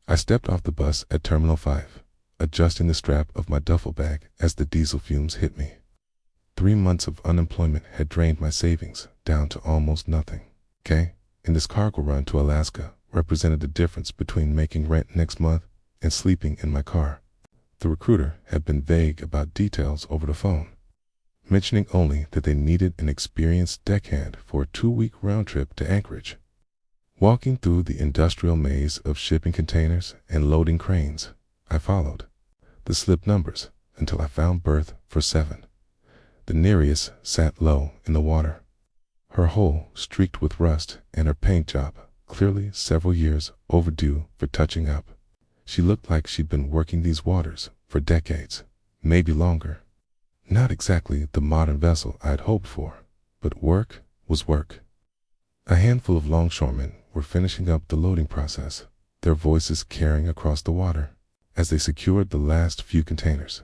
I stepped off the bus at Terminal 5, adjusting the strap of my duffel bag as the diesel fumes hit me. 3 months of unemployment had drained my savings down to almost nothing. And this cargo run to Alaska represented the difference between making rent next month and sleeping in my car. The recruiter had been vague about details over the phone, mentioning only that they needed an experienced deckhand for a 2-week round trip to Anchorage. Walking through the industrial maze of shipping containers and loading cranes, I followed the slip numbers until I found berth for 7. The Nereus sat low in the water, her hull streaked with rust and her paint job clearly several years overdue for touching up. She looked like she'd been working these waters for decades, maybe longer. Not exactly the modern vessel I'd hoped for, but work was work. A handful of longshoremen were finishing up the loading process, their voices carrying across the water as they secured the last few containers.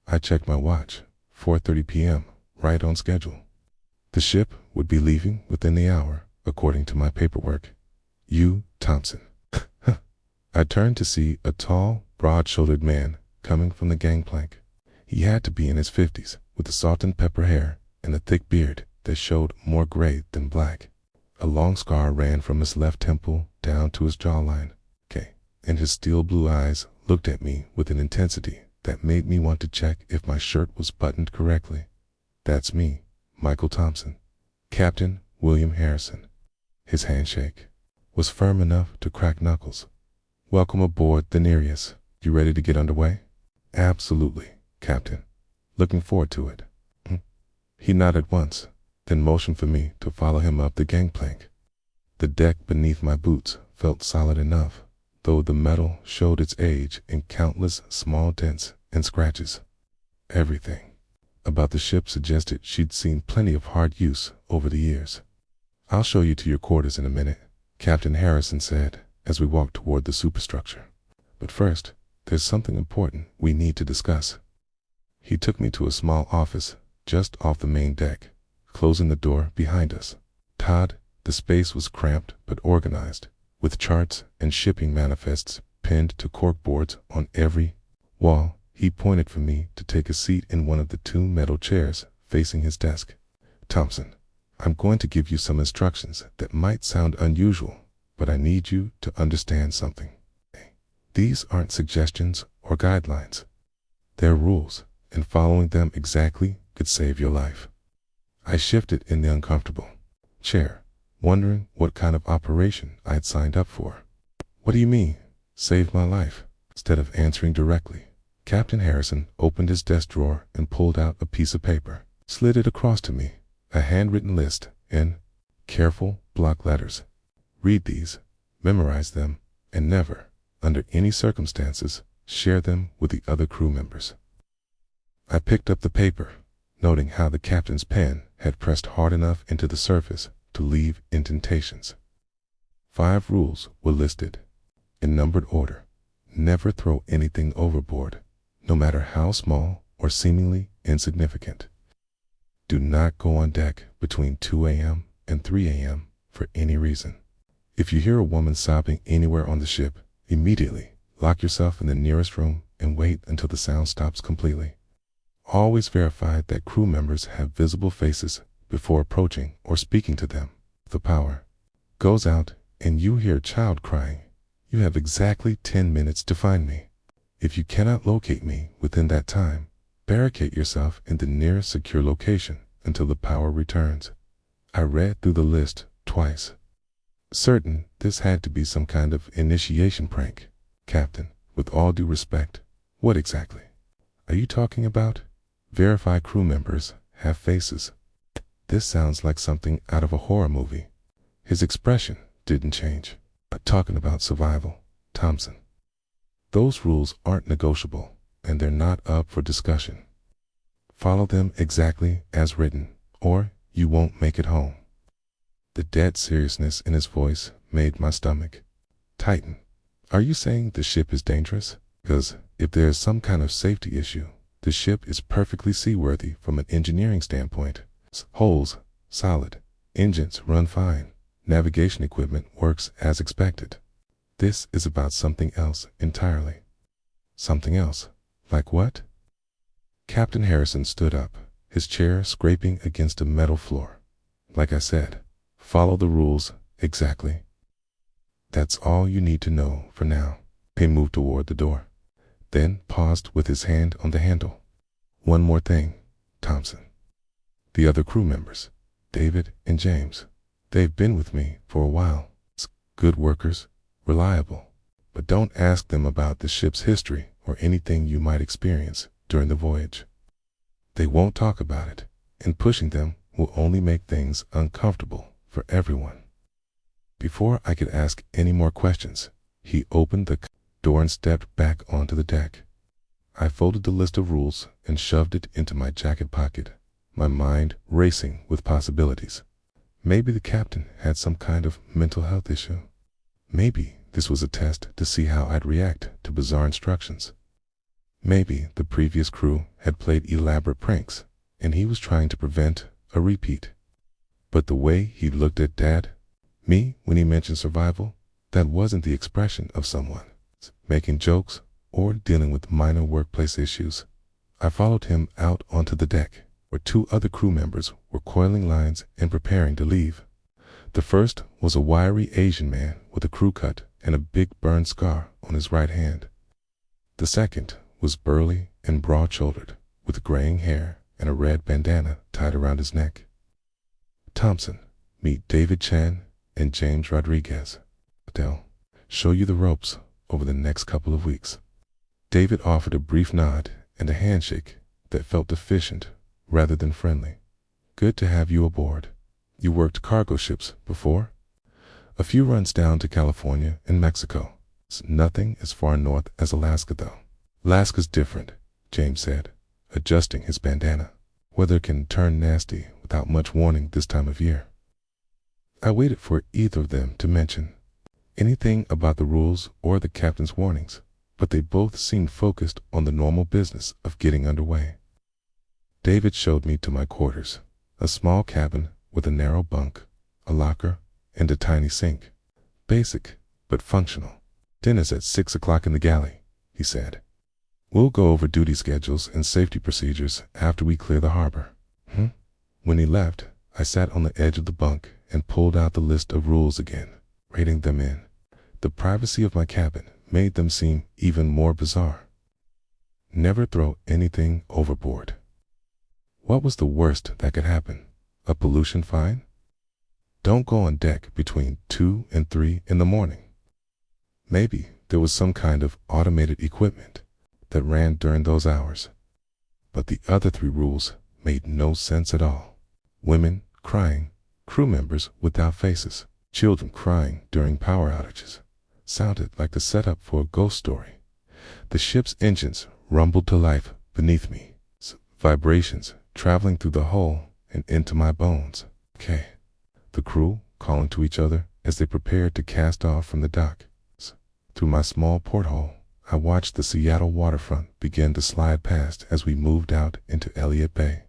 I checked my watch, 4:30 p.m., right on schedule. The ship would be leaving within the hour, according to my paperwork. U. Thompson. I turned to see a tall, broad-shouldered man coming from the gangplank. He had to be in his 50s, with the salt and pepper hair and a thick beard that showed more gray than black. A long scar ran from his left temple down to his jawline, and his steel blue eyes looked at me with an intensity that made me want to check if my shirt was buttoned correctly. That's me, Michael Thompson, Captain William Harrison. His handshake was firm enough to crack knuckles. Welcome aboard the Nereus. You ready to get underway? Absolutely, Captain. Looking forward to it. He nodded once, then motioned for me to follow him up the gangplank. The deck beneath my boots felt solid enough, though the metal showed its age in countless small dents and scratches. Everything about the ship suggested she'd seen plenty of hard use over the years. I'll show you to your quarters in a minute, Captain Harrison said as we walked toward the superstructure. But first, there's something important we need to discuss. He took me to a small office just off the main deck, closing the door behind us. Todd, the space was cramped but organized, with charts and shipping manifests pinned to corkboards on every wall. He pointed for me to take a seat in one of the 2 metal chairs facing his desk. Thompson, I'm going to give you some instructions that might sound unusual, but I need you to understand something. These aren't suggestions or guidelines. They're rules, and following them exactly could save your life. I shifted in the uncomfortable chair, wondering what kind of operation I had signed up for. What do you mean, save my life? Instead of answering directly, Captain Harrison opened his desk drawer and pulled out a piece of paper, slid it across to me, a handwritten list in careful block letters. Read these, memorize them, and never, under any circumstances, share them with the other crew members. I picked up the paper, noting how the captain's pen had pressed hard enough into the surface to leave indentations. 5 rules were listed, in numbered order. Never throw anything overboard, no matter how small or seemingly insignificant. Do not go on deck between 2 a.m. and 3 a.m. for any reason. If you hear a woman sobbing anywhere on the ship, immediately lock yourself in the nearest room and wait until the sound stops completely. Always verify that crew members have visible faces before approaching or speaking to them. If the power goes out and you hear a child crying, you have exactly 10 minutes to find me. If you cannot locate me within that time, barricade yourself in the nearest secure location until the power returns. I read through the list twice, certain this had to be some kind of initiation prank. Captain, with all due respect, what exactly are you talking about? Verify crew members have faces. This sounds like something out of a horror movie. His expression didn't change. But talking about survival, Thompson. Those rules aren't negotiable, and they're not up for discussion. Follow them exactly as written, or you won't make it home. The dead seriousness in his voice made my stomach tighten. Are you saying the ship is dangerous? Because if there is some kind of safety issue, the ship is perfectly seaworthy from an engineering standpoint. Hulls solid, engines run fine, navigation equipment works as expected. This is about something else entirely. Something else? Like what? Captain Harrison stood up, his chair scraping against a metal floor. Like I said, follow the rules exactly. That's all you need to know for now. He moved toward the door, then paused with his hand on the handle. One more thing, Thompson. The other crew members, David and James, they've been with me for a while. Good workers, reliable. But don't ask them about the ship's history or anything you might experience during the voyage. They won't talk about it, and pushing them will only make things uncomfortable for everyone. Before I could ask any more questions, he opened the door and stepped back onto the deck. I folded the list of rules and shoved it into my jacket pocket, my mind racing with possibilities. Maybe the captain had some kind of mental health issue. Maybe this was a test to see how I'd react to bizarre instructions. Maybe the previous crew had played elaborate pranks, and he was trying to prevent a repeat. But the way he looked at me, when he mentioned survival, that wasn't the expression of someone making jokes or dealing with minor workplace issues. I followed him out onto the deck, where two other crew members were coiling lines and preparing to leave. The first was a wiry Asian man with a crew cut and a big burn scar on his right hand. The second was burly and broad-shouldered, with graying hair and a red bandana tied around his neck. Thompson, meet David Chan and James Rodriguez. They'll show you the ropes over the next couple of weeks. David offered a brief nod and a handshake that felt deficient rather than friendly. Good to have you aboard. You worked cargo ships before? A few runs down to California and Mexico. It's nothing as far north as Alaska, though. Alaska's different, James said, adjusting his bandana. Weather can turn nasty without much warning this time of year. I waited for either of them to mention anything about the rules or the captain's warnings, but they both seemed focused on the normal business of getting underway. David showed me to my quarters, a small cabin with a narrow bunk, a locker, and a tiny sink. Basic, but functional. Dinner's at 6 o'clock in the galley, he said. We'll go over duty schedules and safety procedures after we clear the harbor. When he left, I sat on the edge of the bunk and pulled out the list of rules again, rating them in. The privacy of my cabin made them seem even more bizarre. Never throw anything overboard. What was the worst that could happen? A pollution fine? Don't go on deck between 2 and 3 in the morning. Maybe there was some kind of automated equipment that ran during those hours. But the other 3 rules made no sense at all. Women crying, crew members without faces, children crying during power outages. Sounded like the setup for a ghost story. The ship's engines rumbled to life beneath me, vibrations traveling through the hull and into my bones. The crew calling to each other as they prepared to cast off from the dock. Through my small porthole, I watched the Seattle waterfront begin to slide past as we moved out into Elliott Bay.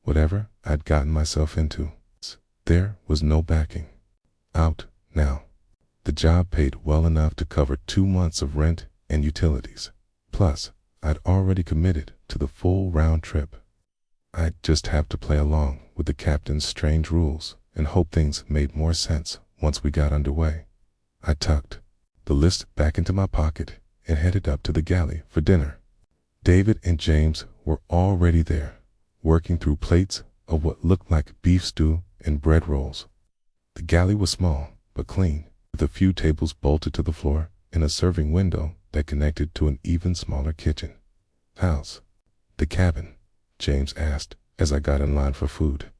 Whatever I'd gotten myself into, there was no backing out now. The job paid well enough to cover 2 months of rent and utilities. Plus, I'd already committed to the full round trip. I'd just have to play along with the captain's strange rules and hope things made more sense once we got underway. I tucked the list back into my pocket and headed up to the galley for dinner. David and James were already there, working through plates of what looked like beef stew and bread rolls. The galley was small but clean, with a few tables bolted to the floor and a serving window that connected to an even smaller kitchen. How's the cabin? James asked as I got in line for food.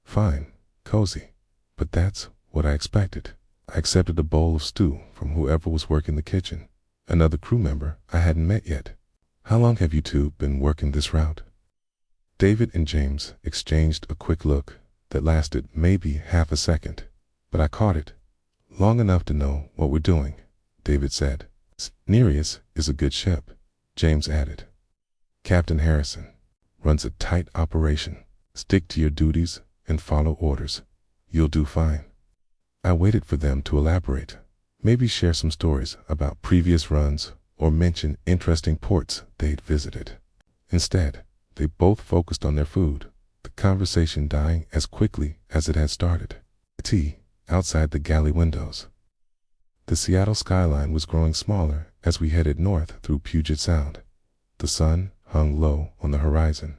Fine, cozy, but that's what I expected. I accepted a bowl of stew from whoever was working the kitchen, another crew member I hadn't met yet. How long have you two been working this route? David and James exchanged a quick look that lasted maybe half a second, but I caught it. Long enough to know what we're doing, David said. Nereus is a good ship, James added. Captain Harrison runs a tight operation. Stick to your duties and follow orders. You'll do fine. I waited for them to elaborate, maybe share some stories about previous runs or mention interesting ports they'd visited. Instead, they both focused on their food, the conversation dying as quickly as it had started. Tea outside the galley windows. The Seattle skyline was growing smaller as we headed north through Puget Sound. The sun hung low on the horizon.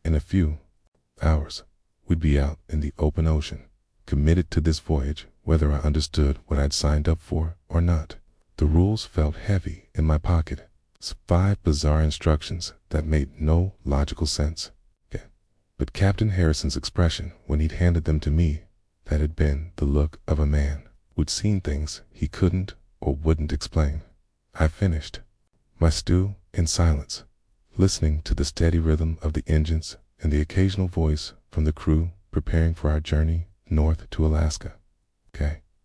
In a few hours, we'd be out in the open ocean, committed to this voyage whether I understood what I'd signed up for or not. The rules felt heavy in my pocket. 5 bizarre instructions that made no logical sense. But Captain Harrison's expression when he'd handed them to me, that had been the look of a man who'd seen things he couldn't or wouldn't explain. I finished my stew in silence, listening to the steady rhythm of the engines and the occasional voice from the crew preparing for our journey north to Alaska.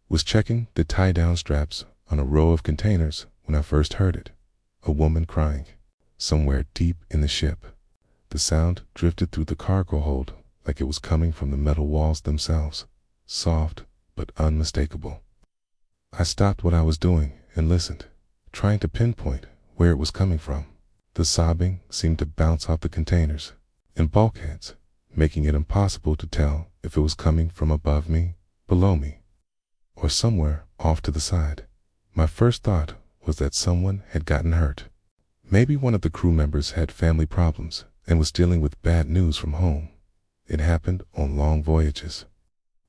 Was checking the tie-down straps on a row of containers when I first heard it. A woman crying, somewhere deep in the ship. The sound drifted through the cargo hold like it was coming from the metal walls themselves, soft but unmistakable. I stopped what I was doing and listened, trying to pinpoint where it was coming from. The sobbing seemed to bounce off the containers and bulkheads, making it impossible to tell if it was coming from above me, below me, or somewhere off to the side. My first thought was that someone had gotten hurt. Maybe one of the crew members had family problems and was dealing with bad news from home. It happened on long voyages.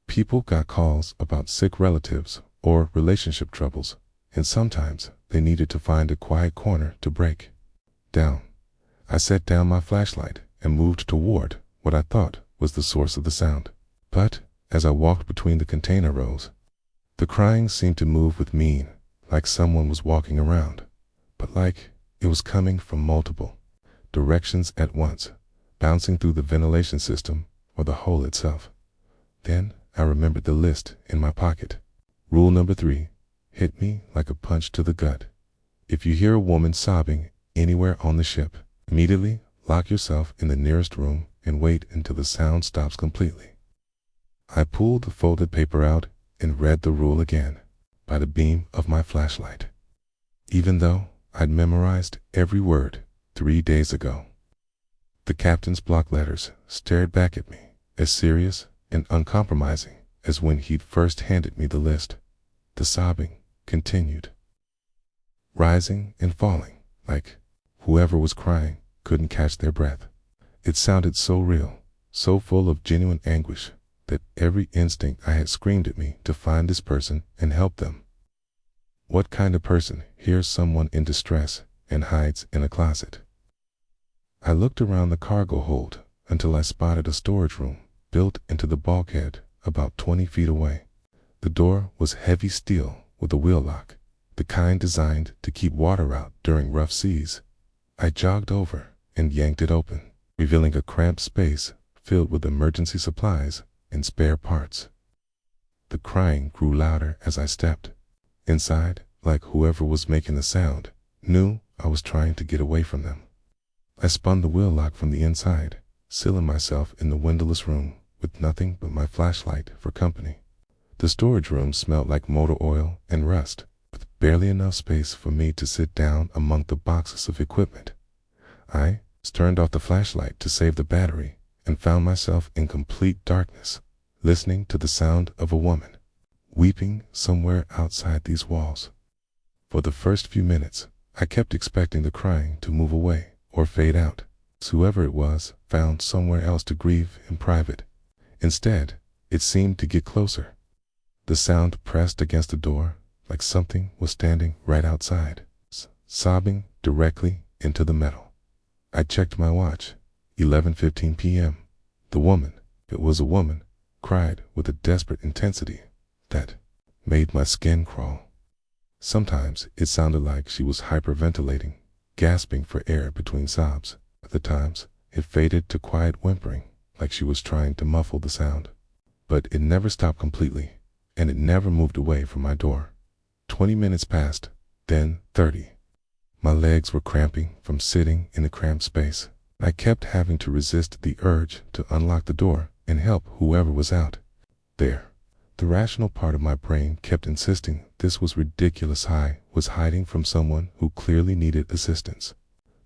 People got calls about sick relatives or relationship troubles, and sometimes they needed to find a quiet corner to break down. I set down my flashlight and moved toward what I thought was the source of the sound. But as I walked between the container rows, the crying seemed to move with me, like someone was walking around, but like it was coming from multiple directions at once, bouncing through the ventilation system or the hull itself. Then I remembered the list in my pocket. Rule number 3 hit me like a punch to the gut. If you hear a woman sobbing anywhere on the ship, immediately lock yourself in the nearest room and wait until the sound stops completely. I pulled the folded paper out and read the rule again by the beam of my flashlight, even though I'd memorized every word 3 days ago. The captain's block letters stared back at me, as serious and uncompromising as when he'd first handed me the list. The sobbing continued, rising and falling, like whoever was crying couldn't catch their breath. It sounded so real, so full of genuine anguish, that every instinct I had screamed at me to find this person and help them. What kind of person hears someone in distress and hides in a closet? I looked around the cargo hold until I spotted a storage room built into the bulkhead about 20 feet away. The door was heavy steel with a wheel lock, the kind designed to keep water out during rough seas. I jogged over and yanked it open, revealing a cramped space filled with emergency supplies and spare parts. The crying grew louder as I stepped inside, like whoever was making the sound knew I was trying to get away from them. I spun the wheel lock from the inside, sealing myself in the windowless room with nothing but my flashlight for company. The storage room smelled like motor oil and rust, with barely enough space for me to sit down among the boxes of equipment. I turned off the flashlight to save the battery and found myself in complete darkness, listening to the sound of a woman weeping somewhere outside these walls. For the first few minutes, I kept expecting the crying to move away or fade out, so whoever it was found somewhere else to grieve in private. Instead, it seemed to get closer. The sound pressed against the door like something was standing right outside, sobbing directly into the metal. I checked my watch. 11:15 p.m. The woman, if it was a woman, cried with a desperate intensity that made my skin crawl. Sometimes it sounded like she was hyperventilating, gasping for air between sobs. Other times, it faded to quiet whimpering, like she was trying to muffle the sound. But it never stopped completely, and it never moved away from my door. 20 minutes passed, then 30. My legs were cramping from sitting in the cramped space. I kept having to resist the urge to unlock the door and help whoever was out there. The rational part of my brain kept insisting this was ridiculous. I was hiding from someone who clearly needed assistance.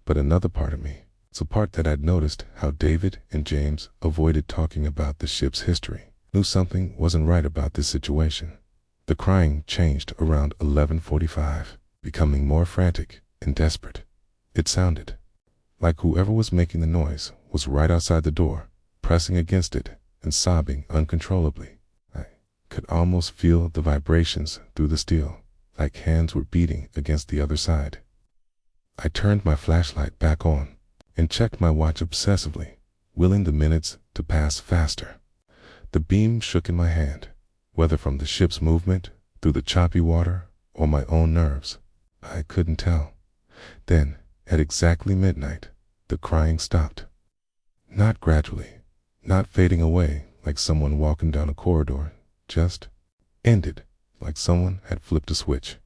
But another part of me, it's a part that I'd noticed how David and James avoided talking about the ship's history, knew something wasn't right about this situation. The crying changed around 11:45, becoming more frantic and desperate. It sounded like whoever was making the noise was right outside the door, pressing against it and sobbing uncontrollably. I could almost feel the vibrations through the steel, like hands were beating against the other side. I turned my flashlight back on and checked my watch obsessively, willing the minutes to pass faster. The beam shook in my hand, whether from the ship's movement, through the choppy water, or my own nerves. I couldn't tell. Then, at exactly midnight, the crying stopped. Not gradually, not fading away like someone walking down a corridor, just ended like someone had flipped a switch.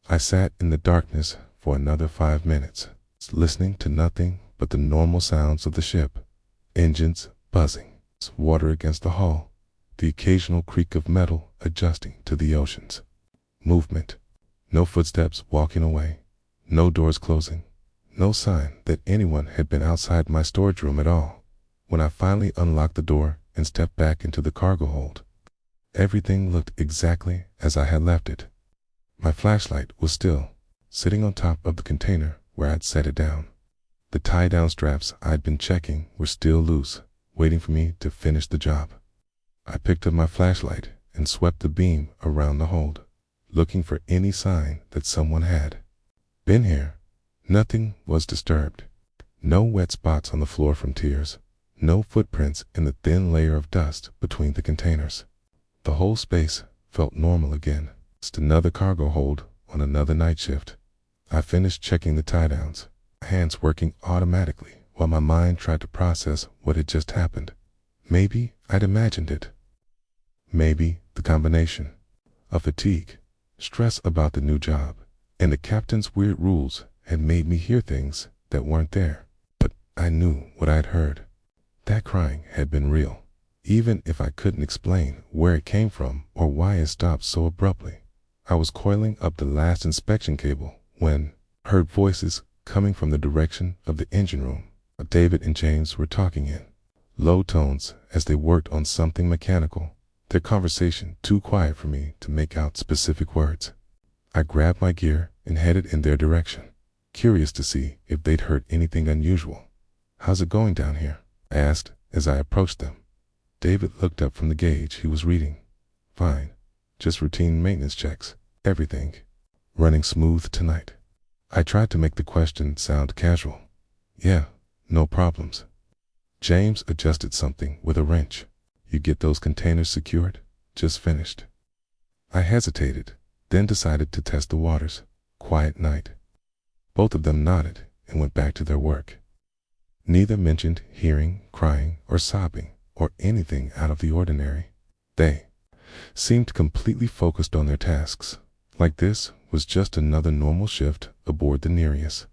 I sat in the darkness for another 5 minutes, listening to nothing but the normal sounds of the ship. Engines buzzing, water against the hull, the occasional creak of metal adjusting to the ocean's movement. No footsteps walking away, no doors closing, no sign that anyone had been outside my storage room at all. When I finally unlocked the door and stepped back into the cargo hold, everything looked exactly as I had left it. My flashlight was still sitting on top of the container where I'd set it down. The tie-down straps I'd been checking were still loose, waiting for me to finish the job. I picked up my flashlight and swept the beam around the hold, looking for any sign that someone had been here. Nothing was disturbed. No wet spots on the floor from tears, no footprints in the thin layer of dust between the containers. The whole space felt normal again. Just another cargo hold on another night shift. I finished checking the tie-downs, hands working automatically while my mind tried to process what had just happened. Maybe I'd imagined it. Maybe the combination of fatigue, stress about the new job, and the captain's weird rules had made me hear things that weren't there. But I knew what I'd heard. That crying had been real, even if I couldn't explain where it came from or why it stopped so abruptly. I was coiling up the last inspection cable when I heard voices coming from the direction of the engine room. David and James were talking in low tones as they worked on something mechanical, their conversation too quiet for me to make out specific words. I grabbed my gear and headed in their direction, curious to see if they'd heard anything unusual. "How's it going down here?" I asked as I approached them. David looked up from the gauge he was reading. "Fine. Just routine maintenance checks. Everything running smooth tonight." I tried to make the question sound casual. "Yeah, no problems." James adjusted something with a wrench. "You get those containers secured?" "Just finished." I hesitated, then decided to test the waters. Quiet night. Both of them nodded and went back to their work. Neither mentioned hearing, crying, or sobbing, or anything out of the ordinary. They seemed completely focused on their tasks, like this was just another normal shift aboard the Nereus.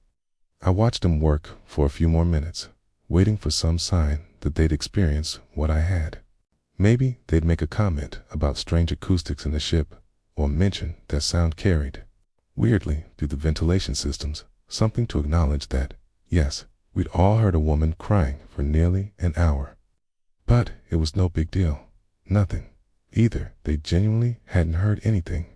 I watched them work for a few more minutes, waiting for some sign that they'd experience what I had. Maybe they'd make a comment about strange acoustics in the ship, or mention that sound carried weirdly through the ventilation systems, something to acknowledge that, yes, we'd all heard a woman crying for nearly an hour. But it was no big deal. Nothing. Either they genuinely hadn't heard anything,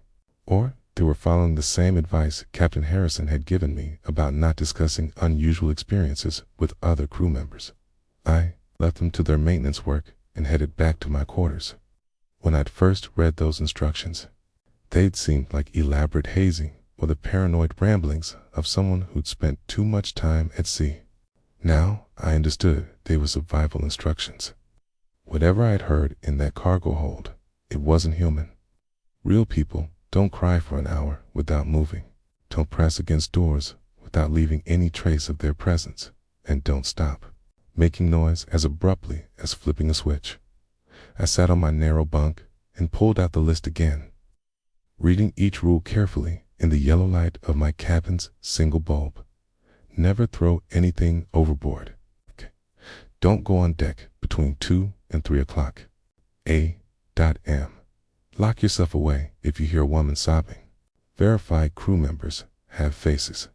or they were following the same advice Captain Harrison had given me about not discussing unusual experiences with other crew members. I left them to their maintenance work and headed back to my quarters. When I'd first read those instructions, they'd seemed like elaborate hazing or the paranoid ramblings of someone who'd spent too much time at sea. Now I understood they were survival instructions. Whatever I'd heard in that cargo hold, it wasn't human. Real people don't cry for an hour without moving, don't press against doors without leaving any trace of their presence, and don't stop making noise as abruptly as flipping a switch. I sat on my narrow bunk and pulled out the list again, reading each rule carefully in the yellow light of my cabin's single bulb. Never throw anything overboard. Don't go on deck between 2 and 3 o'clock. A.M. Lock yourself away if you hear a woman sobbing. Verified crew members have faces.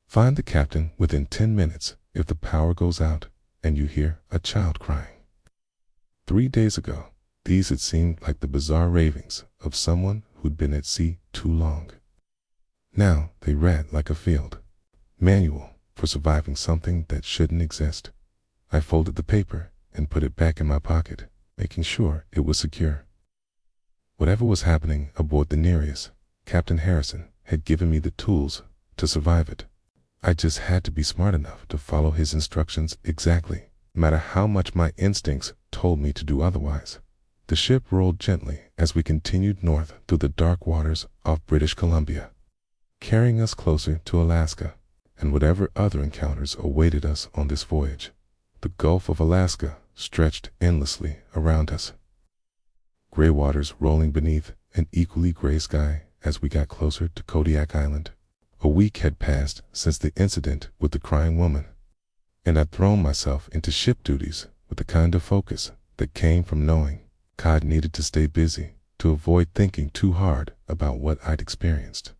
Find the captain within 10 minutes if the power goes out and you hear a child crying. 3 days ago, these had seemed like the bizarre ravings of someone who'd been at sea too long. Now they read like a field manual for surviving something that shouldn't exist. I folded the paper and put it back in my pocket, making sure it was secure. Whatever was happening aboard the Nereus, Captain Harrison had given me the tools to survive it. I just had to be smart enough to follow his instructions exactly, no matter how much my instincts told me to do otherwise. The ship rolled gently as we continued north through the dark waters off British Columbia, carrying us closer to Alaska and whatever other encounters awaited us on this voyage. The Gulf of Alaska stretched endlessly around us, gray waters rolling beneath an equally gray sky as we got closer to Kodiak Island. A week had passed since the incident with the crying woman, and I'd thrown myself into ship duties with the kind of focus that came from knowing God needed to stay busy to avoid thinking too hard about what I'd experienced.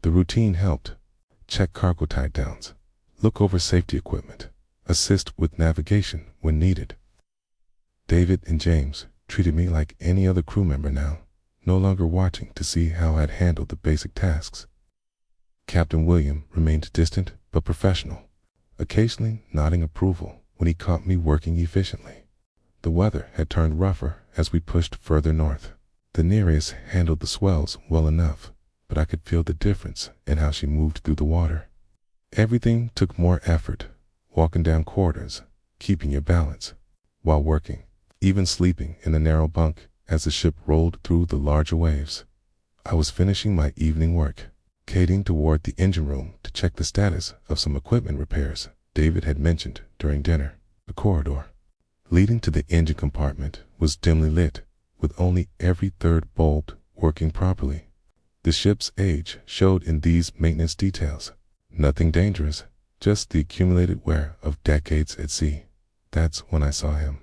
The routine helped: check cargo tie-downs, look over safety equipment, assist with navigation when needed. David and James treated me like any other crew member now, no longer watching to see how I'd handled the basic tasks. Captain William remained distant but professional, occasionally nodding approval when he caught me working efficiently. The weather had turned rougher as we pushed further north. The Nereus handled the swells well enough, but I could feel the difference in how she moved through the water. Everything took more effort: walking down corridors, keeping your balance while working, even sleeping in a narrow bunk as the ship rolled through the larger waves. I was finishing my evening work, heading toward the engine room to check the status of some equipment repairs David had mentioned during dinner. The corridor leading to the engine compartment was dimly lit, with only every third bulb working properly. The ship's age showed in these maintenance details. Nothing dangerous, just the accumulated wear of decades at sea. That's when I saw him.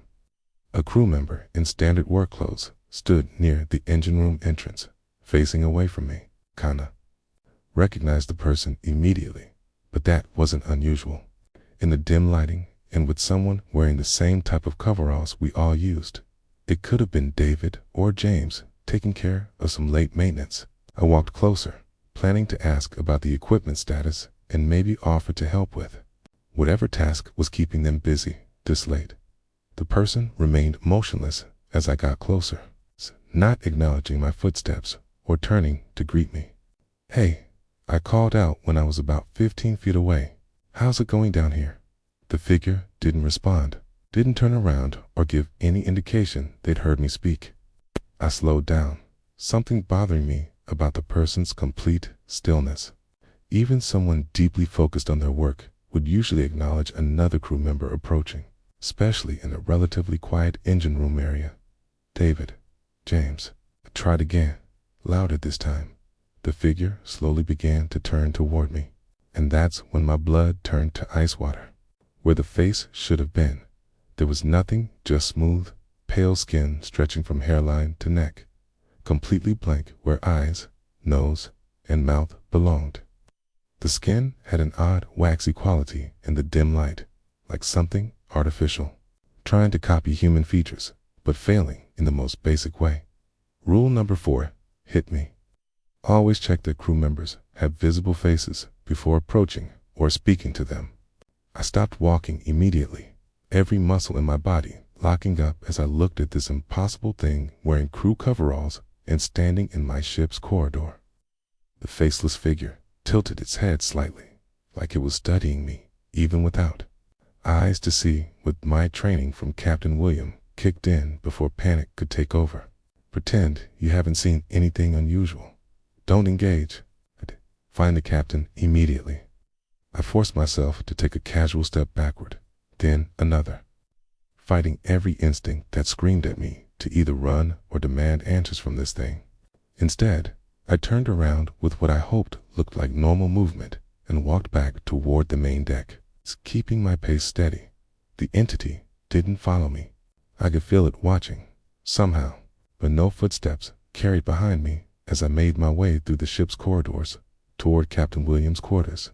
A crew member in standard work clothes stood near the engine room entrance, facing away from me. Kinda recognized the person immediately, but that wasn't unusual. In the dim lighting, and with someone wearing the same type of coveralls we all used, it could have been David or James taking care of some late maintenance. I walked closer, planning to ask about the equipment status and maybe offer to help with whatever task was keeping them busy this late. The person remained motionless as I got closer, not acknowledging my footsteps or turning to greet me. "Hey," I called out when I was about 15 feet away. "How's it going down here?" The figure didn't respond, didn't turn around or give any indication they'd heard me speak. I slowed down, something bothering me about the person's complete stillness. Even someone deeply focused on their work would usually acknowledge another crew member approaching, especially in a relatively quiet engine room area. "David, James." I tried again, louder this time. The figure slowly began to turn toward me, and that's when my blood turned to ice water. Where the face should have been, there was nothing, just smooth, pale skin stretching from hairline to neck, completely blank where eyes, nose, and mouth belonged. The skin had an odd, waxy quality in the dim light, like something artificial, trying to copy human features, but failing in the most basic way. Rule number 4 hit me. Always check that crew members have visible faces before approaching or speaking to them. I stopped walking immediately, every muscle in my body locking up as I looked at this impossible thing wearing crew coveralls and standing in my ship's corridor. The faceless figure tilted its head slightly, like it was studying me, even without eyes to see. With my training from Captain William kicked in before panic could take over. Pretend you haven't seen anything unusual. Don't engage. Find the captain immediately. I forced myself to take a casual step backward, then another, fighting every instinct that screamed at me to either run or demand answers from this thing. Instead, I turned around with what I hoped looked like normal movement and walked back toward the main deck, keeping my pace steady. The entity didn't follow me. I could feel it watching, somehow, but no footsteps carried behind me as I made my way through the ship's corridors toward Captain Williams' quarters.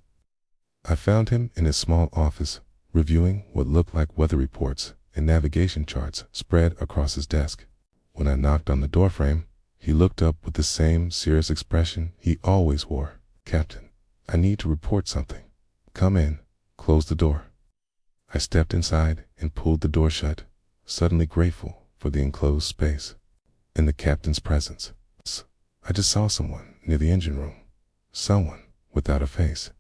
I found him in his small office, reviewing what looked like weather reports and navigation charts spread across his desk. When I knocked on the doorframe, he looked up with the same serious expression he always wore. "Captain, I need to report something." "Come in." Close the door. I stepped inside and pulled the door shut, suddenly grateful for the enclosed space. In the captain's presence, I just saw someone near the engine room. Someone without a face.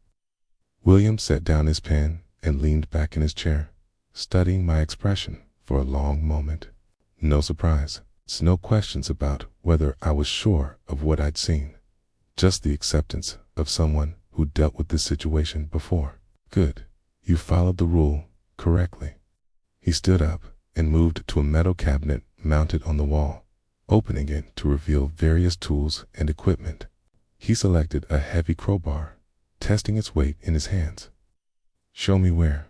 William set down his pen and leaned back in his chair, studying my expression for a long moment. No surprise, no questions about whether I was sure of what I'd seen. Just the acceptance of someone who dealt with this situation before. "Good. You followed the rule correctly." He stood up and moved to a metal cabinet mounted on the wall, opening it to reveal various tools and equipment. He selected a heavy crowbar, testing its weight in his hands. "Show me where."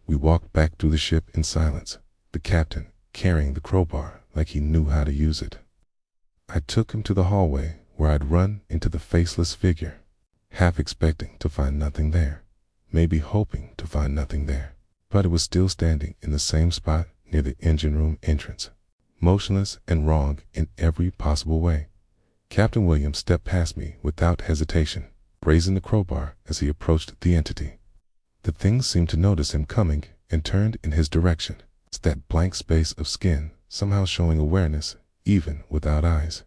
We walked back through the ship in silence, the captain carrying the crowbar like he knew how to use it. I took him to the hallway where I'd run into the faceless figure, half expecting to find nothing there, maybe hoping to find nothing there. But it was still standing in the same spot near the engine room entrance, motionless and wrong in every possible way. Captain Williams stepped past me without hesitation, raising the crowbar as he approached the entity. The thing seemed to notice him coming and turned in his direction. It's that blank space of skin somehow showing awareness even without eyes.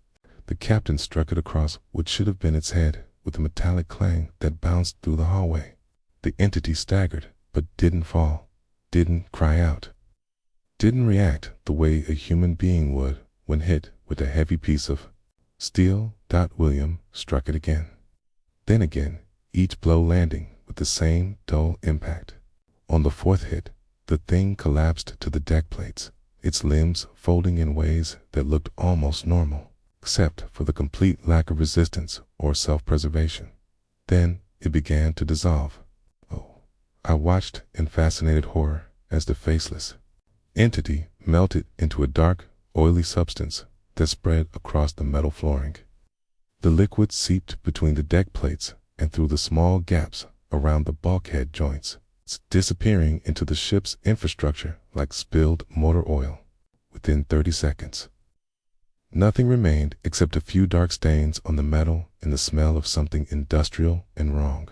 The captain struck it across what should have been its head with a metallic clang that bounced through the hallway. The entity staggered, but didn't fall, didn't cry out, didn't react the way a human being would when hit with a heavy piece of steel. William struck it again. Then again, each blow landing with the same dull impact. On the fourth hit, the thing collapsed to the deck plates, its limbs folding in ways that looked almost normal, except for the complete lack of resistance or self-preservation. Then it began to dissolve. I watched in fascinated horror as the faceless entity melted into a dark, oily substance that spread across the metal flooring. The liquid seeped between the deck plates and through the small gaps around the bulkhead joints, disappearing into the ship's infrastructure like spilled motor oil. Within 30 seconds, nothing remained except a few dark stains on the metal and the smell of something industrial and wrong.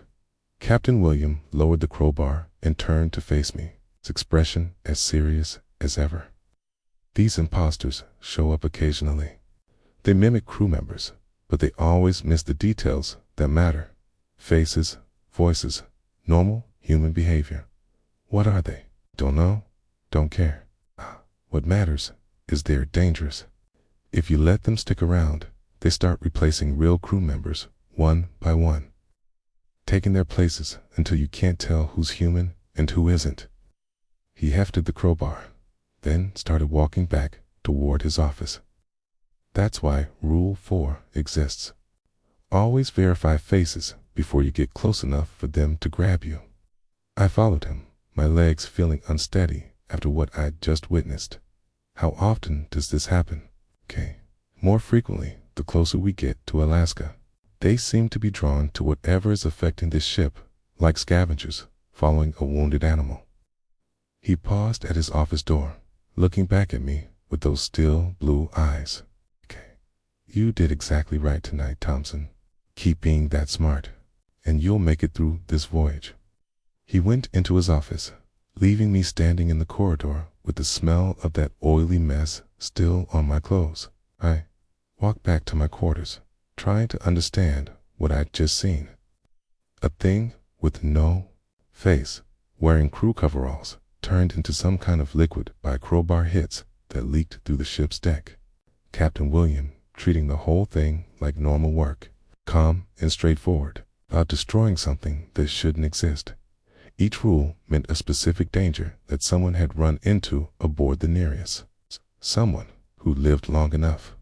Captain William lowered the crowbar and turned to face me, his expression as serious as ever. "These imposters show up occasionally. They mimic crew members, but they always miss the details that matter. Faces, voices, normal human behavior. What are they? Don't know, don't care. What matters is they're dangerous. If you let them stick around, they start replacing real crew members one by one, taking their places until you can't tell who's human and who isn't." He hefted the crowbar, then started walking back toward his office. That's why Rule 4 exists. Always verify faces before you get close enough for them to grab you. I followed him, my legs feeling unsteady after what I'd just witnessed. How often does this happen? More frequently the closer we get to Alaska. They seem to be drawn to whatever is affecting this ship, like scavengers following a wounded animal. He paused at his office door, looking back at me with those still blue eyes. "You did exactly right tonight, Thompson. Keep being that smart, and you'll make it through this voyage." He went into his office, leaving me standing in the corridor with the smell of that oily mess still on my clothes. I walked back to my quarters, trying to understand what I'd just seen. A thing with no face, wearing crew coveralls, turned into some kind of liquid by crowbar hits that leaked through the ship's deck. Captain William treating the whole thing like normal work, calm and straightforward, about destroying something that shouldn't exist. Each rule meant a specific danger that someone had run into aboard the Nereus. Someone who lived long enough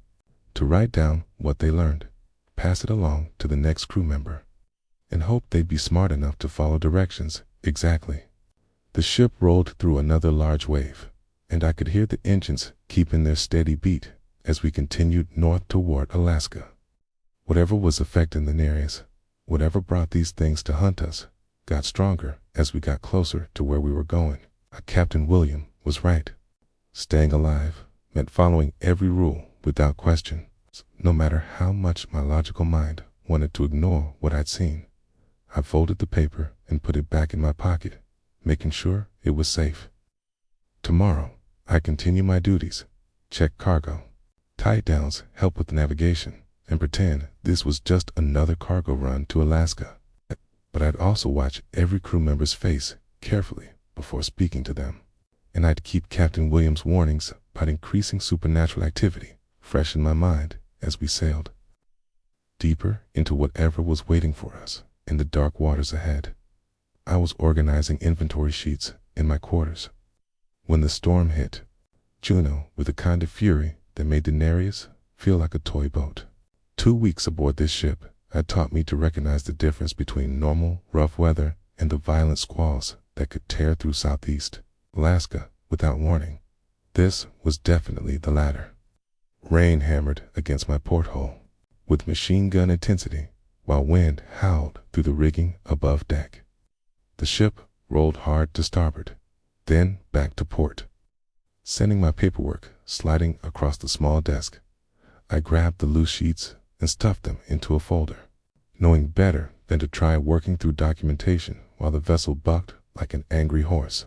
to write down what they learned, pass it along to the next crew member, and hope they'd be smart enough to follow directions exactly. The ship rolled through another large wave, and I could hear the engines keeping their steady beat as we continued north toward Alaska. Whatever was affecting the Nereus, whatever brought these things to hunt us, got stronger as we got closer to where we were going. Captain William was right. Staying alive meant following every rule without question, no matter how much my logical mind wanted to ignore what I'd seen. I folded the paper and put it back in my pocket, making sure it was safe. Tomorrow, I continue my duties, check cargo, tie downs, help with navigation, and pretend this was just another cargo run to Alaska. But I'd also watch every crew member's face carefully before speaking to them, and I'd keep Captain Williams' warnings about increasing supernatural activity fresh in my mind as we sailed deeper into whatever was waiting for us in the dark waters ahead. I was organizing inventory sheets in my quarters when the storm hit, Juno with a kind of fury that made the Nereus feel like a toy boat. 2 weeks aboard this ship had taught me to recognize the difference between normal, rough weather and the violent squalls that could tear through southeast Alaska without warning. This was definitely the latter. Rain hammered against my porthole with machine gun intensity, while wind howled through the rigging above deck. The ship rolled hard to starboard, then back to port. Sending my paperwork sliding across the small desk, I grabbed the loose sheets and stuffed them into a folder, knowing better than to try working through documentation while the vessel bucked like an angry horse.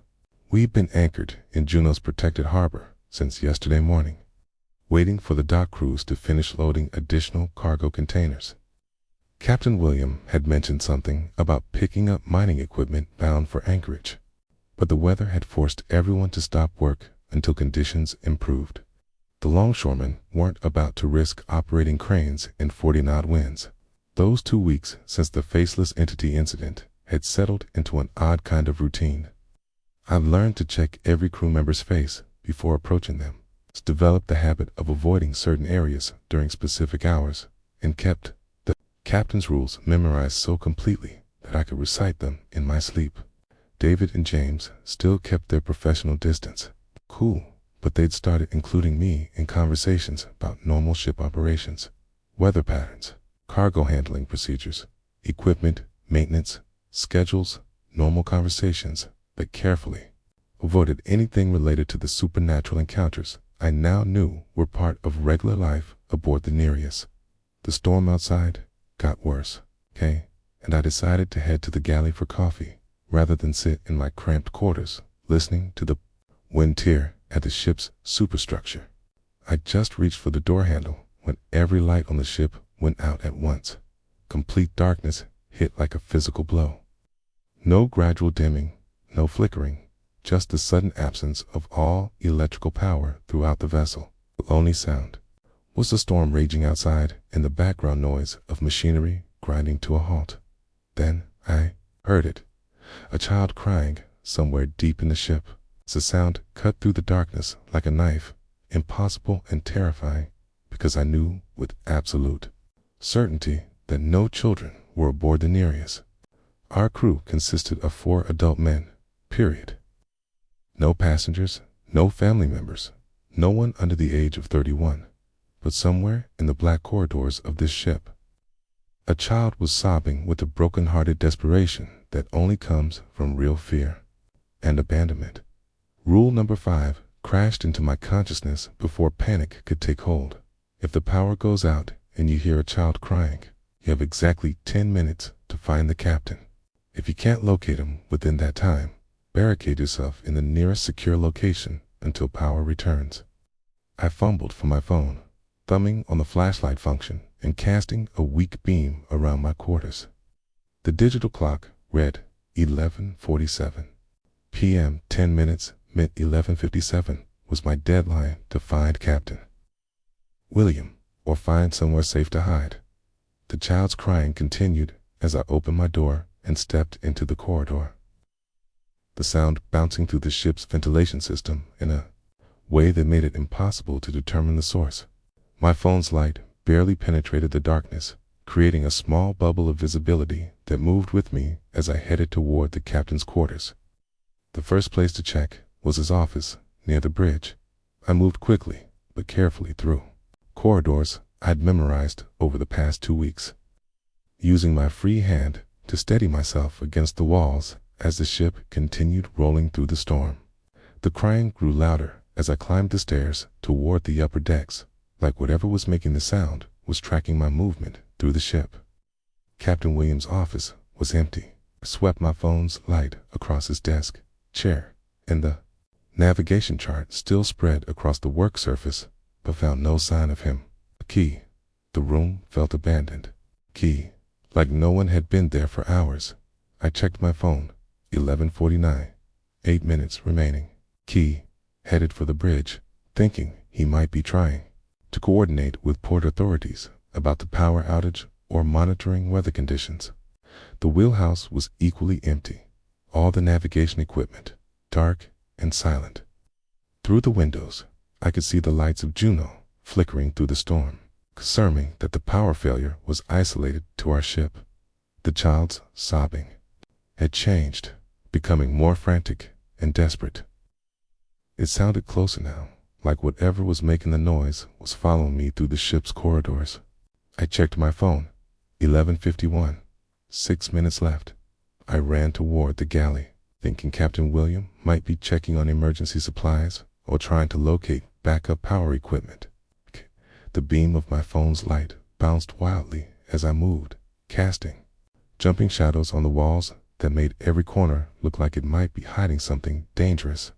We'd been anchored in Juneau's protected harbor since yesterday morning, waiting for the dock crews to finish loading additional cargo containers. Captain William had mentioned something about picking up mining equipment bound for Anchorage, but the weather had forced everyone to stop work until conditions improved. The longshoremen weren't about to risk operating cranes in 40-knot winds. Those 2 weeks since the faceless entity incident had settled into an odd kind of routine. I've learned to check every crew member's face before approaching them, developed the habit of avoiding certain areas during specific hours, and kept the captain's rules memorized so completely that I could recite them in my sleep. David and James still kept their professional distance. Cool, but they'd started including me in conversations about normal ship operations, weather patterns, cargo handling procedures, equipment, maintenance, schedules, normal conversations that carefully avoided anything related to the supernatural encounters I now knew were part of regular life aboard the Nereus. The storm outside got worse, and I decided to head to the galley for coffee rather than sit in my cramped quarters listening to the wind tear at the ship's superstructure. I just reached for the door handle when every light on the ship went out at once. Complete darkness hit like a physical blow. No gradual dimming, no flickering, just the sudden absence of all electrical power throughout the vessel. The only sound was the storm raging outside and the background noise of machinery grinding to a halt. Then I heard it, a child crying somewhere deep in the ship. The sound cut through the darkness like a knife, impossible and terrifying, because I knew with absolute certainty that no children were aboard the Nereus. Our crew consisted of 4 adult men, period. No passengers, no family members, no one under the age of 31. But somewhere in the black corridors of this ship, a child was sobbing with a broken-hearted desperation that only comes from real fear and abandonment. Rule number 5 crashed into my consciousness before panic could take hold. If the power goes out and you hear a child crying, you have exactly 10 minutes to find the captain. If you can't locate him within that time, barricade yourself in the nearest secure location until power returns. I fumbled for my phone, thumbing on the flashlight function and casting a weak beam around my quarters. The digital clock read 11:47 p.m. 10 minutes meant 11:57 was my deadline to find Captain William or find somewhere safe to hide. The child's crying continued as I opened my door and stepped into the corridor, the sound bouncing through the ship's ventilation system in a way that made it impossible to determine the source. My phone's light barely penetrated the darkness, creating a small bubble of visibility that moved with me as I headed toward the captain's quarters. The first place to check was his office near the bridge. I moved quickly but carefully through, corridors I'd memorized over the past 2 weeks, using my free hand to steady myself against the walls as the ship continued rolling through the storm. The crying grew louder as I climbed the stairs toward the upper decks, like whatever was making the sound was tracking my movement through the ship. Captain Williams' office was empty. I swept my phone's light across his desk, chair, and the navigation chart still spread across the work surface, but found no sign of him. A key. The room felt abandoned. Key. Like no one had been there for hours. I checked my phone. 11:49. 8 minutes remaining. Key. Headed for the bridge, thinking he might be trying to coordinate with port authorities about the power outage or monitoring weather conditions. The wheelhouse was equally empty. All the navigation equipment, dark and silent. Through the windows, I could see the lights of Juno flickering through the storm, confirming that the power failure was isolated to our ship. The child's sobbing had changed, becoming more frantic and desperate. It sounded closer now, like whatever was making the noise was following me through the ship's corridors. I checked my phone. 11:51. 6 minutes left. I ran toward the galley, thinking Captain William might be checking on emergency supplies or trying to locate backup power equipment. The beam of my phone's light bounced wildly as I moved, casting jumping shadows on the walls that made every corner look like it might be hiding something dangerous.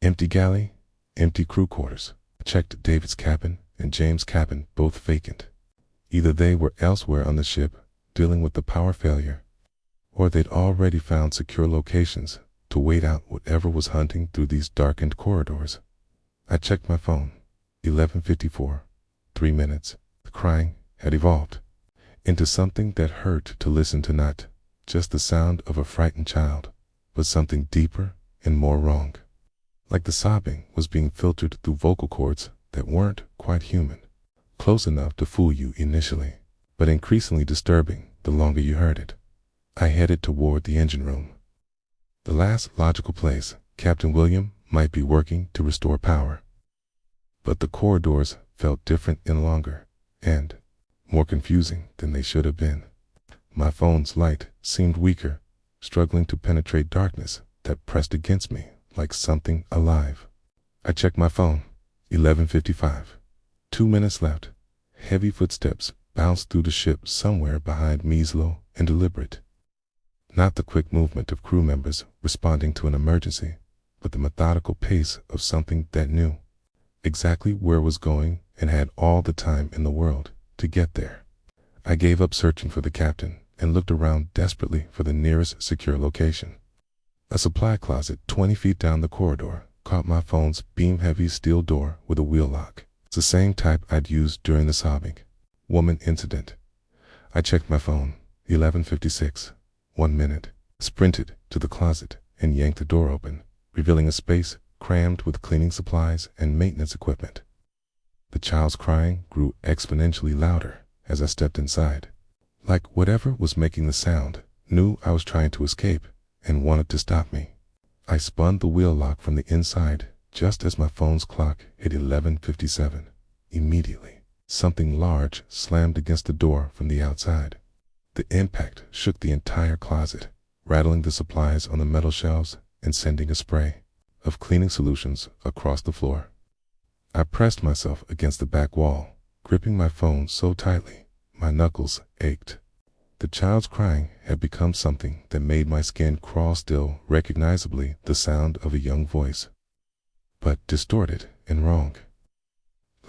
Empty galley, empty crew quarters. I checked David's cabin and James' cabin, both vacant. Either they were elsewhere on the ship dealing with the power failure, or they'd already found secure locations to wait out whatever was hunting through these darkened corridors. I checked my phone. 11:54. 3 minutes. The crying had evolved into something that hurt to listen to, not just the sound of a frightened child, but something deeper and more wrong. Like the sobbing was being filtered through vocal cords that weren't quite human, close enough to fool you initially, but increasingly disturbing the longer you heard it. I headed toward the engine room, the last logical place Captain William might be working to restore power. But the corridors felt different and longer, and more confusing than they should have been. My phone's light seemed weaker, struggling to penetrate darkness that pressed against me like something alive. I checked my phone. 11:55. 2 minutes left. Heavy footsteps bounced through the ship somewhere behind me, slow and deliberate. Not the quick movement of crew members responding to an emergency, but the methodical pace of something that knew exactly where it was going and had all the time in the world to get there. I gave up searching for the captain and looked around desperately for the nearest secure location. A supply closet 20 feet down the corridor caught my phone's beam-heavy steel door with a wheel lock. It's the same type I'd used during the sobbing woman incident. I checked my phone. 11:56. 1 minute. Sprinted to the closet and yanked the door open, revealing a space crammed with cleaning supplies and maintenance equipment. The child's crying grew exponentially louder as I stepped inside, like whatever was making the sound knew I was trying to escape and wanted to stop me. I spun the wheel lock from the inside just as my phone's clock hit 11:57. Immediately, something large slammed against the door from the outside. The impact shook the entire closet, rattling the supplies on the metal shelves and sending a spray of cleaning solutions across the floor. I pressed myself against the back wall, gripping my phone so tightly my knuckles ached. The child's crying had become something that made my skin crawl, still recognizably the sound of a young voice, but distorted and wrong,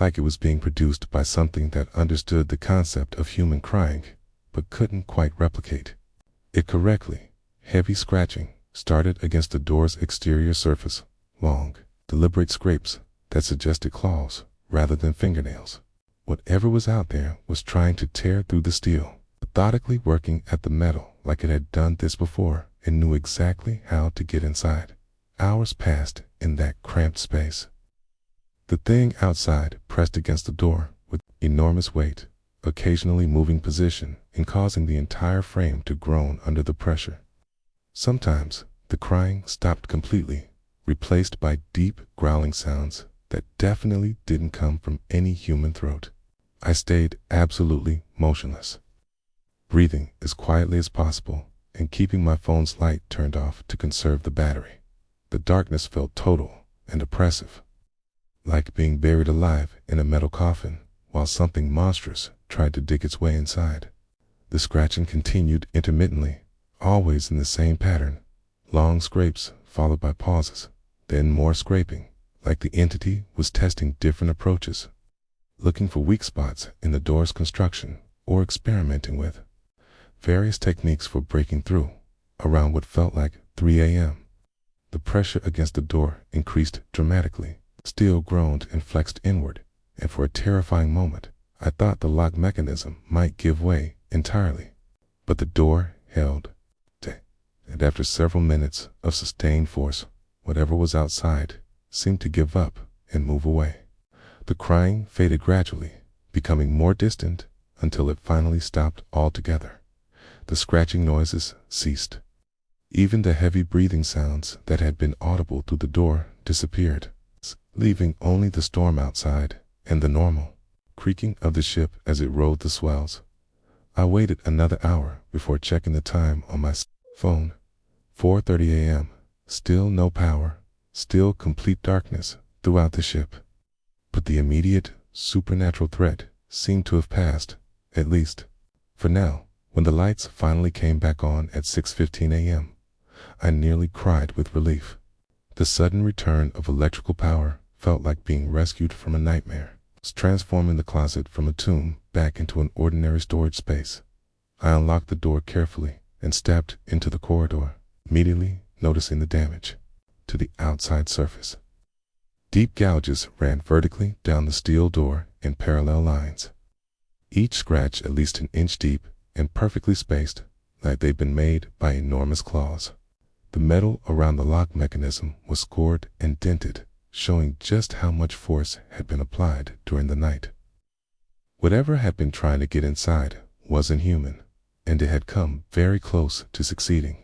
like it was being produced by something that understood the concept of human crying but couldn't quite replicate it correctly. Heavy scratching started against the door's exterior surface, long, deliberate scrapes that suggested claws rather than fingernails. Whatever was out there was trying to tear through the steel, methodically working at the metal like it had done this before and knew exactly how to get inside. Hours passed in that cramped space. The thing outside pressed against the door with enormous weight, occasionally moving position and causing the entire frame to groan under the pressure. Sometimes the crying stopped completely, replaced by deep growling sounds that definitely didn't come from any human throat. I stayed absolutely motionless, breathing as quietly as possible and keeping my phone's light turned off to conserve the battery. The darkness felt total and oppressive, like being buried alive in a metal coffin while something monstrous tried to dig its way inside. The scratching continued intermittently, always in the same pattern: long scrapes followed by pauses, then more scraping, like the entity was testing different approaches, looking for weak spots in the door's construction or experimenting with various techniques for breaking through. Around what felt like 3 a.m., the pressure against the door increased dramatically. Steel groaned and flexed inward, and for a terrifying moment, I thought the lock mechanism might give way entirely. But the door held, and after several minutes of sustained force, whatever was outside seemed to give up and move away. The crying faded gradually, becoming more distant until it finally stopped altogether. The scratching noises ceased. Even the heavy breathing sounds that had been audible through the door disappeared, leaving only the storm outside and the normal creaking of the ship as it rode the swells. I waited another hour before checking the time on my phone. 4:30 a.m. Still no power, still complete darkness throughout the ship. But the immediate supernatural threat seemed to have passed, at least for now. When the lights finally came back on at 6:15 a.m., I nearly cried with relief. The sudden return of electrical power felt like being rescued from a nightmare, transforming the closet from a tomb back into an ordinary storage space. I unlocked the door carefully and stepped into the corridor, immediately noticing the damage to the outside surface. Deep gouges ran vertically down the steel door in parallel lines, each scratch at least an inch deep and perfectly spaced, like they'd been made by enormous claws. The metal around the lock mechanism was scored and dented, showing just how much force had been applied during the night. Whatever had been trying to get inside wasn't human, and it had come very close to succeeding.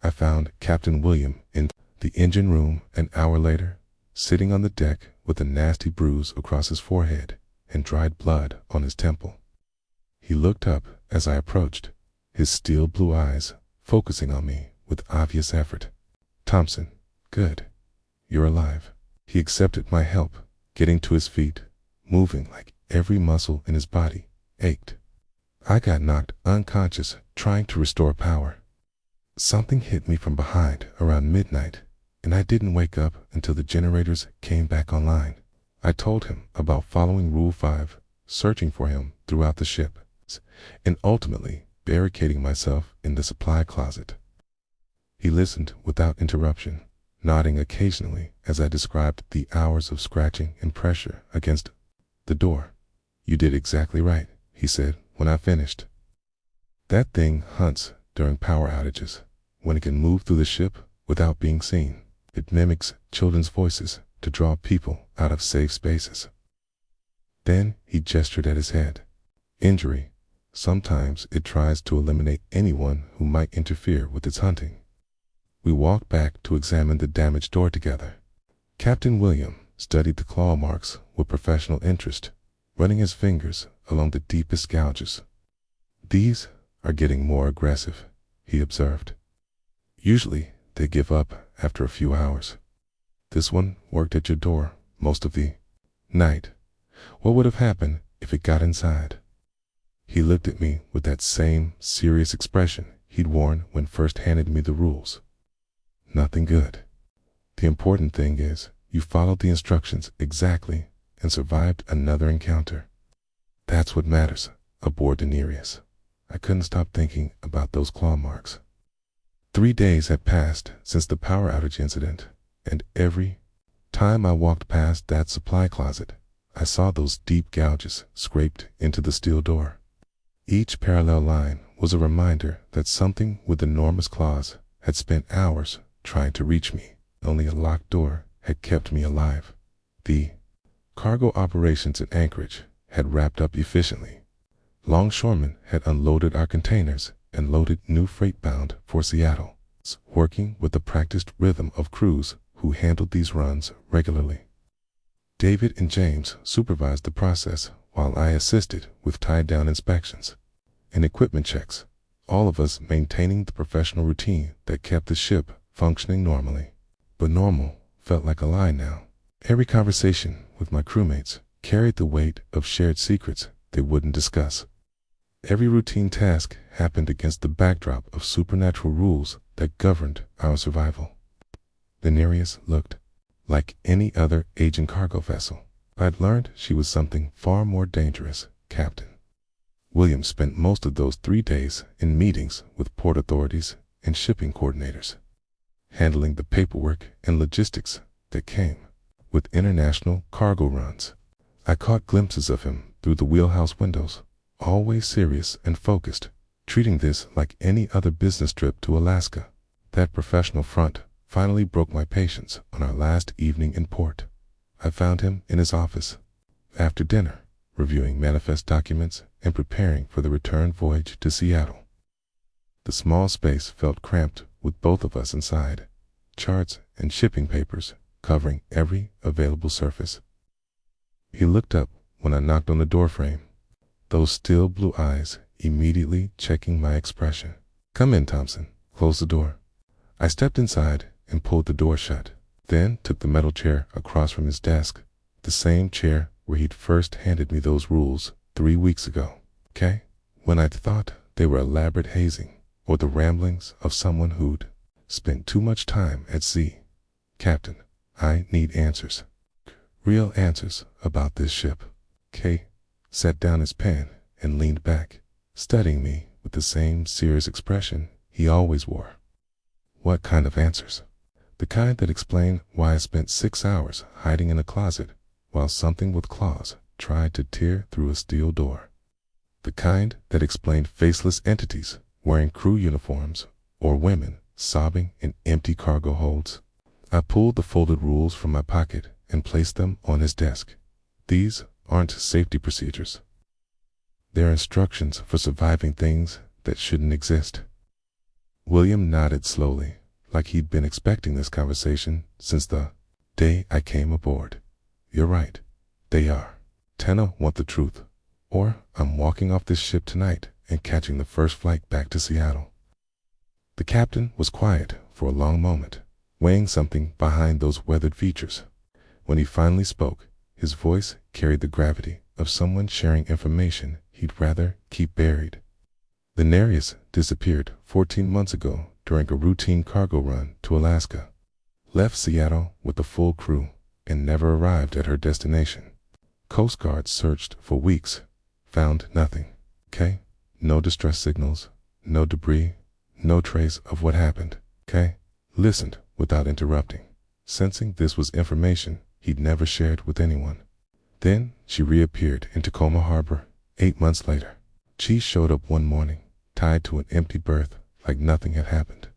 I found Captain William in the engine room an hour later, sitting on the deck with a nasty bruise across his forehead and dried blood on his temple. He looked up as I approached, his steel blue eyes focusing on me with obvious effort. "Thompson, good. You're alive." He accepted my help, getting to his feet, moving like every muscle in his body ached. I got knocked unconscious trying to restore power. Something hit me from behind around midnight, and I didn't wake up until the generators came back online. I told him about following Rule 5, searching for him throughout the ship, and ultimately barricading myself in the supply closet. He listened without interruption, nodding occasionally as I described the hours of scratching and pressure against the door. "You did exactly right," he said when I finished. "That thing hunts during power outages, when it can move through the ship without being seen. It mimics children's voices to draw people out of safe spaces." Then he gestured at his head. "Injury. Sometimes it tries to eliminate anyone who might interfere with its hunting." We walked back to examine the damaged door together. Captain William studied the claw marks with professional interest, running his fingers along the deepest gouges. "These are getting more aggressive," he observed. "Usually they give up after a few hours. This one worked at your door most of the night. What would have happened if it got inside?" He looked at me with that same serious expression he'd worn when first handed me the rules. "Nothing good. The important thing is you followed the instructions exactly and survived another encounter. That's what matters aboard the Nereus." I couldn't stop thinking about those claw marks. 3 days had passed since the power outage incident, and every time I walked past that supply closet, I saw those deep gouges scraped into the steel door. Each parallel line was a reminder that something with enormous claws had spent hours trying to reach me. Only a locked door had kept me alive. The cargo operations in Anchorage had wrapped up efficiently. Longshoremen had unloaded our containers and loaded new freight bound for Seattle, working with the practiced rhythm of crews who handled these runs regularly. David and James supervised the process while I assisted with tie-down inspections and equipment checks, all of us maintaining the professional routine that kept the ship functioning normally. But normal felt like a lie now. Every conversation with my crewmates carried the weight of shared secrets they wouldn't discuss. Every routine task happened against the backdrop of supernatural rules that governed our survival. The Nereus looked like any other aging cargo vessel. I'd learned she was something far more dangerous, Captain. William spent most of those 3 days in meetings with port authorities and shipping coordinators, handling the paperwork and logistics that came with international cargo runs. I caught glimpses of him through the wheelhouse windows, always serious and focused, treating this like any other business trip to Alaska. That professional front finally broke my patience on our last evening in port. I found him in his office after dinner, reviewing manifest documents and preparing for the return voyage to Seattle. The small space felt cramped with both of us inside, charts and shipping papers covering every available surface. He looked up when I knocked on the doorframe, those still blue eyes immediately checking my expression. "Come in, Thompson." Close the door. I stepped inside and pulled the door shut, then took the metal chair across from his desk, the same chair where he'd first handed me those rules 3 weeks ago. Okay? When I'd thought they were elaborate hazing or the ramblings of someone who'd spent too much time at sea. "Captain, I need answers. Real answers about this ship." Kay set down his pen and leaned back, studying me with the same serious expression he always wore. "What kind of answers?" "The kind that explain why I spent 6 hours hiding in a closet while something with claws tried to tear through a steel door. The kind that explained faceless entities wearing crew uniforms or women sobbing in empty cargo holds." I pulled the folded rules from my pocket and placed them on his desk. "These aren't safety procedures. They're instructions for surviving things that shouldn't exist." William nodded slowly, like he'd been expecting this conversation since the day I came aboard. "You're right. They are. Tenna want the truth, or I'm walking off this ship tonight and catching the first flight back to Seattle." The captain was quiet for a long moment, weighing something behind those weathered features. When he finally spoke, his voice carried the gravity of someone sharing information he'd rather keep buried. "The Nereus disappeared 14 months ago during a routine cargo run to Alaska. Left Seattle with a full crew and never arrived at her destination. Coast Guard searched for weeks, found nothing. Okay? No distress signals, no debris, no trace of what happened. Okay?" Listened without interrupting, sensing this was information he'd never shared with anyone. Then she reappeared in Tacoma Harbor 8 months later. She showed up one morning, tied to an empty berth like nothing had happened.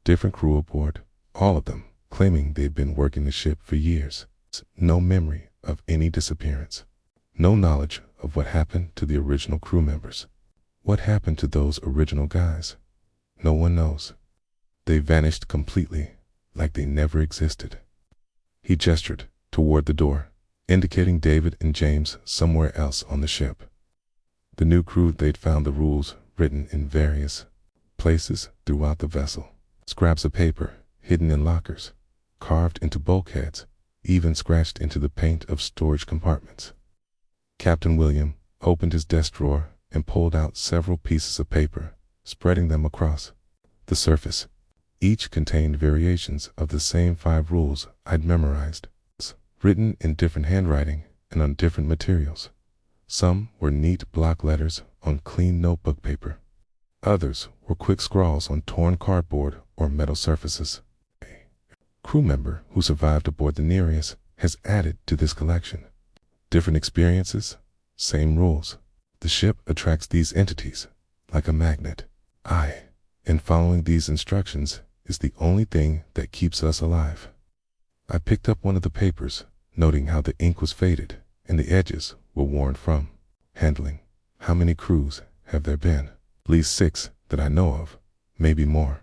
Different crew aboard, all of them claiming they'd been working the ship for years. No memory of any disappearance. No knowledge of what happened to the original crew members. What happened to those original guys? No one knows. They vanished completely, like they never existed. He gestured toward the door, indicating David and James somewhere else on the ship. The new crew, they'd found the rules written in various places throughout the vessel. Scraps of paper hidden in lockers, carved into bulkheads, even scratched into the paint of storage compartments. Captain William opened his desk drawer and pulled out several pieces of paper, spreading them across the surface. Each contained variations of the same 5 rules I'd memorized, written in different handwriting and on different materials. Some were neat block letters on clean notebook paper. Others were quick scrawls on torn cardboard or metal surfaces. A crew member who survived aboard the Nereus has added to this collection. Different experiences, same rules. The ship attracts these entities like a magnet. And following these instructions is the only thing that keeps us alive. I picked up one of the papers, noting how the ink was faded and the edges were worn from handling. How many crews have there been? At least 6 that I know of, maybe more.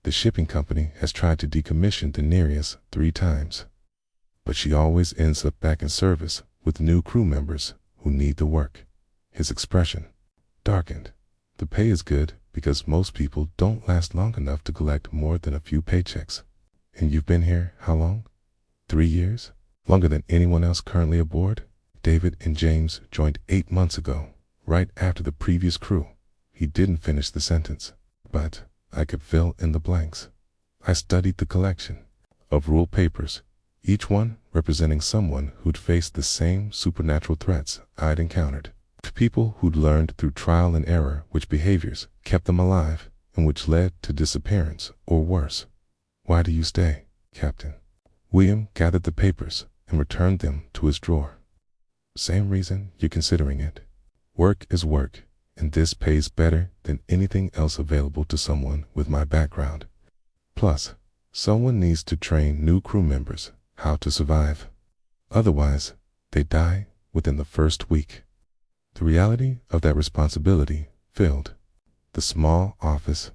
The shipping company has tried to decommission the Nereus 3 times, but she always ends up back in service with new crew members who need the work. His expression darkened. The pay is good because most people don't last long enough to collect more than a few paychecks. And you've been here how long? 3 years? Longer than anyone else currently aboard? David and James joined 8 months ago, right after the previous crew. He didn't finish the sentence, but I could fill in the blanks. I studied the collection of rule papers, each one representing someone who'd faced the same supernatural threats I'd encountered. People who'd learned through trial and error which behaviors kept them alive and which led to disappearance or worse. Why do you stay, Captain? William gathered the papers and returned them to his drawer. Same reason you're considering it. Work is work, and this pays better than anything else available to someone with my background. Plus, someone needs to train new crew members how to survive. Otherwise, they die within the first week. The reality of that responsibility filled the small office.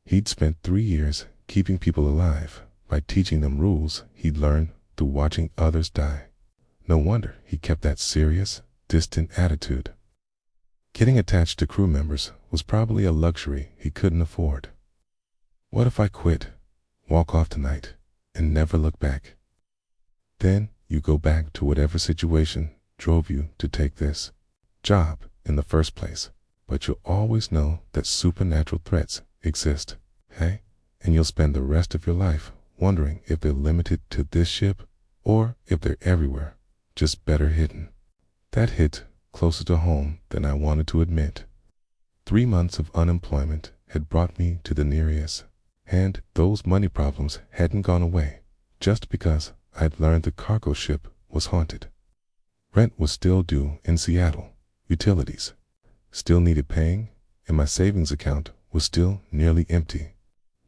He'd spent 3 years keeping people alive by teaching them rules he'd learned through watching others die. No wonder he kept that serious, distant attitude. Getting attached to crew members was probably a luxury he couldn't afford. What if I quit, walk off tonight, and never look back? Then you go back to whatever situation drove you to take this job in the first place, but you'll always know that supernatural threats exist, hey? And you'll spend the rest of your life wondering if they're limited to this ship or if they're everywhere, just better hidden. That hit closer to home than I wanted to admit. 3 months of unemployment had brought me to the Nereus, and those money problems hadn't gone away just because I'd learned the cargo ship was haunted. Rent was still due in Seattle, utilities still needed paying, and my savings account was still nearly empty.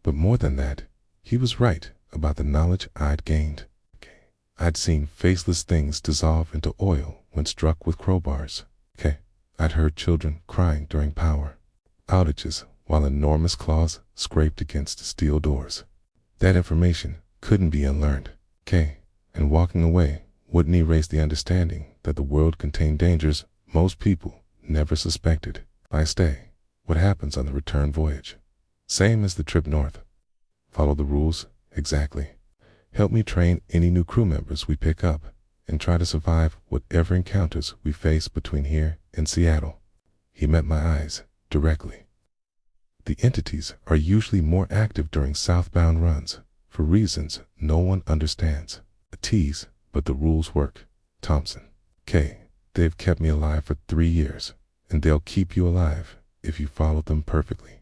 But more than that, he was right about the knowledge I'd gained. I'd seen faceless things dissolve into oil when struck with crowbars. I'd heard children crying during power outages while enormous claws scraped against steel doors. That information couldn't be unlearned. And walking away wouldn't erase the understanding that the world contained dangers most people never suspected. I stay. What happens on the return voyage? Same as the trip north. Follow the rules exactly. Help me train any new crew members we pick up and try to survive whatever encounters we face between here and Seattle. He met my eyes directly. The entities are usually more active during southbound runs for reasons no one understands. A tease, but the rules work. Thompson. They've kept me alive for 3 years, and they'll keep you alive if you follow them perfectly.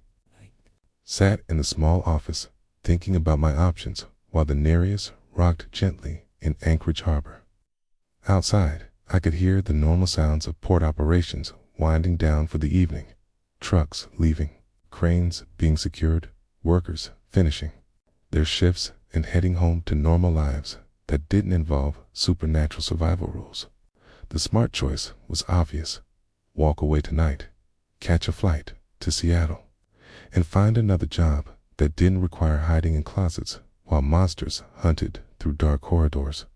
Sat in the small office, thinking about my options while the Nereus rocked gently in Anchorage Harbor. Outside, I could hear the normal sounds of port operations winding down for the evening. Trucks leaving, cranes being secured, workers finishing their shifts and heading home to normal lives that didn't involve supernatural survival rules. The smart choice was obvious. Walk away tonight, catch a flight to Seattle, and find another job that didn't require hiding in closets while monsters hunted through dark corridors.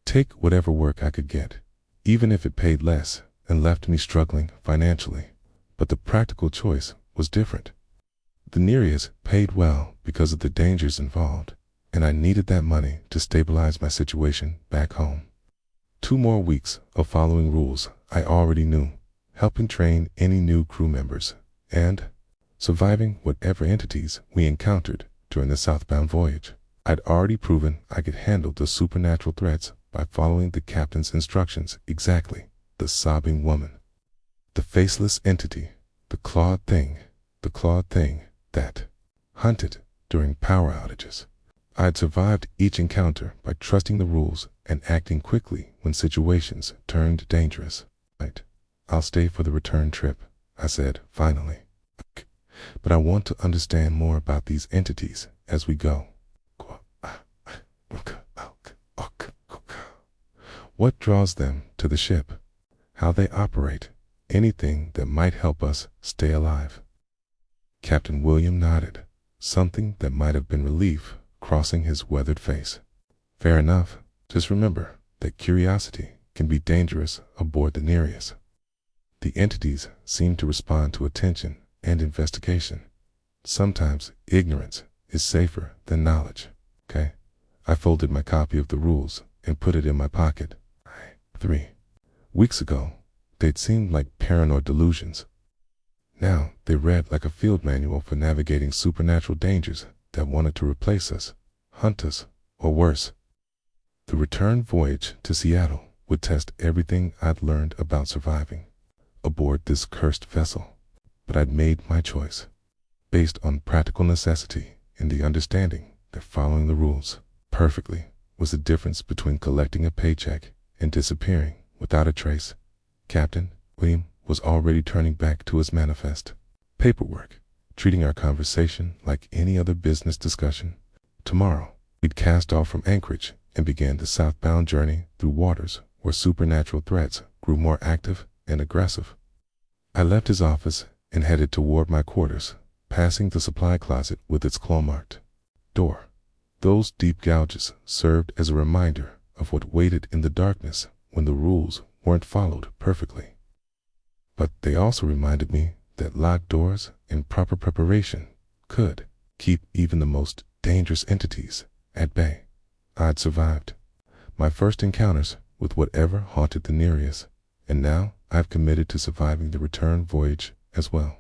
Take whatever work I could get, even if it paid less and left me struggling financially. But the practical choice was different. The Nereus paid well because of the dangers involved, and I needed that money to stabilize my situation back home. 2 more weeks of following rules I already knew, helping train any new crew members, and surviving whatever entities we encountered during the southbound voyage. I'd already proven I could handle the supernatural threats by following the captain's instructions exactly. The sobbing woman, the faceless entity, the clawed thing that hunted during power outages. I'd survived each encounter by trusting the rules and acting quickly when situations turned dangerous. I'll stay for the return trip, I said finally. But I want to understand more about these entities as we go. What draws them to the ship? How they operate? Anything that might help us stay alive. Captain William nodded, something that might have been relief crossing his weathered face. Fair enough, Just remember that curiosity can be dangerous aboard the Nereus. The entities seem to respond to attention and investigation. Sometimes ignorance is safer than knowledge, okay? I folded my copy of the rules and put it in my pocket. 3 weeks ago, they'd seemed like paranoid delusions. Now they read like a field manual for navigating supernatural dangers that wanted to replace us, hunt us, or worse. The return voyage to Seattle would test everything I'd learned about surviving aboard this cursed vessel. But I'd made my choice, based on practical necessity and the understanding that following the rules perfectly was the difference between collecting a paycheck and disappearing without a trace. Captain William was already turning back to his manifest paperwork, treating our conversation like any other business discussion. Tomorrow, we'd cast off from Anchorage and began the southbound journey through waters where supernatural threats grew more active and aggressive. I left his office and headed toward my quarters, passing the supply closet with its claw-marked door. Those deep gouges served as a reminder of what waited in the darkness when the rules weren't followed perfectly. But they also reminded me that locked doors and proper preparation could keep even the most dangerous entities at bay. I'd survived my first encounters with whatever haunted the Nereus, and now I've committed to surviving the return voyage as well.